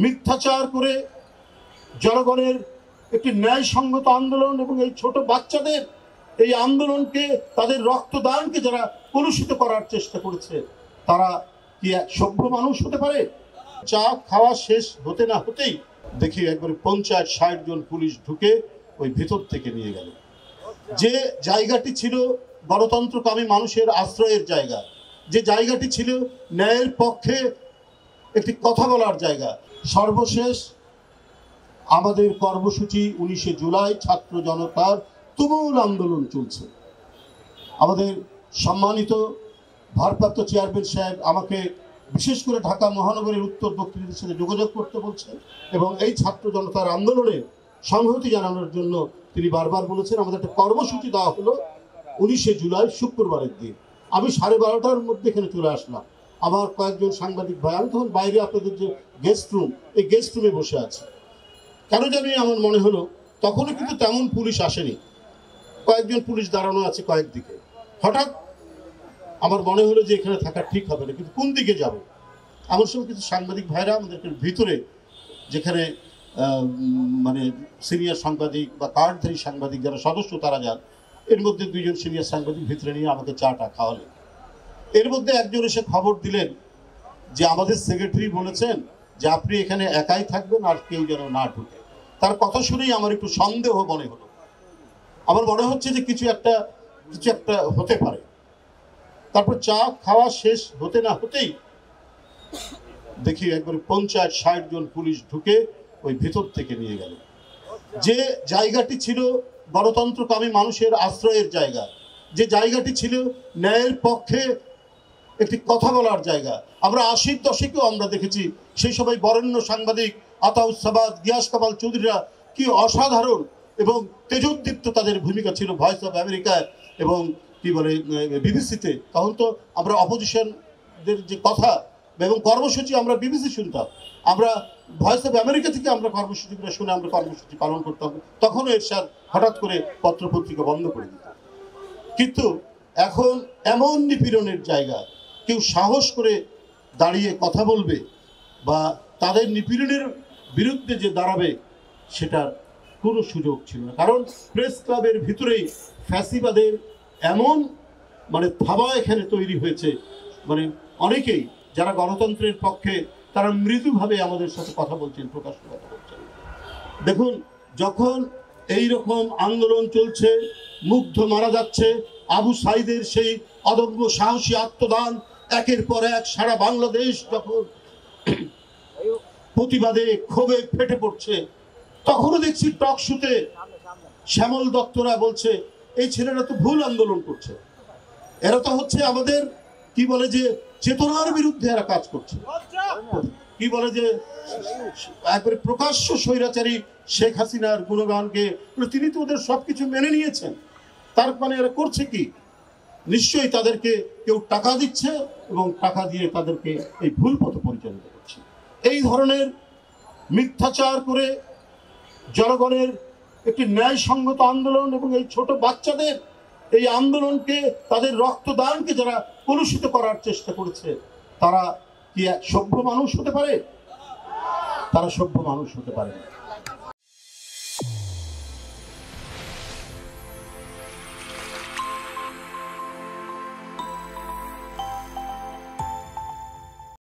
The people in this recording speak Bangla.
মিথ্যাচার করে জনগণের একটি ন্যায়সঙ্গত আন্দোলন এবং এই ছোট বাচ্চাদের এই আন্দোলনকে, তাদের রক্তদানকে যারা কলুষিত করার চেষ্টা করেছে, তারা কি এক সভ্য মানুষ হতে পারে? চা খাওয়া শেষ হতে না হতেই দেখি একবারে 50-60 জন পুলিশ ঢুকে ওই ভিতর থেকে নিয়ে গেল। যে জায়গাটি ছিল গণতন্ত্রকামী মানুষের আশ্রয়ের জায়গা, যে জায়গাটি ছিল ন্যায়ের পক্ষে একটি কথা বলার জায়গা। সর্বশেষ আমাদের কর্মসূচি 19শে জুলাই ছাত্র জনতার তুমুল আন্দোলন চলছে। আমাদের সম্মানিত ভারপ্রাপ্ত চেয়ারম্যান সাহেব আমাকে বিশেষ করে ঢাকা মহানগরের উত্তর দক্ষিণের সাথে যোগাযোগ করতে বলছেন এবং এই ছাত্র জনতার আন্দোলনে সংহতি জানানোর জন্য তিনি বারবার বলেছেন। আমাদের একটা কর্মসূচি দেওয়া হলো 19শে জুলাই শুক্রবারের দিন। আমি 12:30টার মধ্যে এখানে চলে আসলাম। আমার কয়েকজন সাংবাদিক ভাই, আমি তখন বাইরে আপনাদের যে গেস্ট রুম, এই গেস্ট রুমে বসে আছি। কেন জানি আমার মনে হলো তখনও কিন্তু তেমন পুলিশ আসেনি, কয়েকজন পুলিশ দাঁড়ানো আছে কয়েক দিকে। হঠাৎ আমার মনে হলো যে এখানে থাকা ঠিক হবে না, কিন্তু কোন দিকে যাব? আমার সঙ্গে কিছু সাংবাদিক ভাইরা আমাদেরকে ভিতরে, যেখানে মানে সিনিয়র সাংবাদিক বা কার্ডধারী সাংবাদিক যারা সদস্য তারা যান, এর মধ্যে 2 জন সিনিয়র সাংবাদিক ভিতরে নিয়ে আমাকে চাটা খাওয়ালেন। এর মধ্যে একজন এসে খবর দিলেন যে আমাদের সেক্রেটারি বলেছেন যে আপনি এখানে একাই থাকবেন, আর কেউ যেন না ঢুকে। তার কথা শুনেই আমার একটু সন্দেহ মনে হলো। আমার মনে হচ্ছে যে কিছু একটা হতে পারে। তারপর চা খাওয়া শেষ হতে না হতেই দেখি একবারে 50-60 জন পুলিশ ঢুকে ওই ভিতর থেকে নিয়ে গেল। যে জায়গাটি ছিল গণতন্ত্রকামী মানুষের আশ্রয়ের জায়গা, যে জায়গাটি ছিল ন্যায়ের পক্ষে একটি কথা বলার জায়গা। আমরা 80-র দশকেও আমরা দেখেছি সেই সবাই বরেণ্য সাংবাদিক আতাউসাবাদ, গিয়াস কামাল চৌধুরীরা কি অসাধারণ এবং তেজোদ্দীপ্ত তাদের ভূমিকা ছিল ভয়েস অফ আমেরিকায় এবং কি বলে বিবিসিতে। তখন তো আমরা অপোজিশনদের যে কথা এবং কর্মসূচি আমরা বিবিসি শুনতাম, আমরা ভয়েস অফ আমেরিকা থেকে আমরা কর্মসূচিগুলো শুনে আমরা কর্মসূচি পালন করতাম। তখনও এরশাদ হঠাৎ করে পত্রপত্রিকা বন্ধ করে দিত। কিন্তু এখন এমন নিপীড়নের জায়গা, কেউ সাহস করে দাঁড়িয়ে কথা বলবে বা তাদের নিপীড়নের বিরুদ্ধে যে দাঁড়াবে সেটার কোনো সুযোগ ছিল না। কারণ প্রেস ক্লাবের ভিতরেই ফ্যাসিবাদের এমন থাবা এখানে তৈরি হয়েছে, অনেকেই যারা গণতন্ত্রের পক্ষে তারা মৃদুভাবে আমাদের সাথে কথা বলছেন, প্রকাশ্য কথা বলছেন। দেখুন, যখন এই রকম আন্দোলন চলছে, মুগ্ধ মারা যাচ্ছে, আবু সাইদের সেই অদম্য সাহসী আত্মদান একের পর এক সারা বাংলাদেশ যখন প্রতিবাদে ক্ষোভে ফেটে পড়ছে, তখনও দেখছি টক শুতে শ্যামল দত্তরা বলছে এই ছেলেরা তো ভুল আন্দোলন করছে, এরা তো হচ্ছে আমাদের কি বলে যে চেতনার বিরুদ্ধে এরা কাজ করছে, কি বলে যে একবারে প্রকাশ্য স্বৈরাচারী শেখ হাসিনার গুণগানকে তিনি তো ওদের সবকিছু মেনে নিয়েছেন। তার এরা করছে কি? নিশ্চয়ই তাদেরকে কেউ টাকা দিচ্ছে এবং টাকা দিয়ে তাদেরকে এই ভুল পথে পরিচালিত করছে। এই ধরনের মিথ্যাচার করে জনগণের একটি ন্যায়সঙ্গত আন্দোলন এবং এই ছোট বাচ্চাদের এই আন্দোলনকে, তাদের রক্তদানকে যারা কলুষিত করার চেষ্টা করেছে, তারা কি এক সভ্য মানুষ হতে পারে? তারা সভ্য মানুষ হতে পারে না।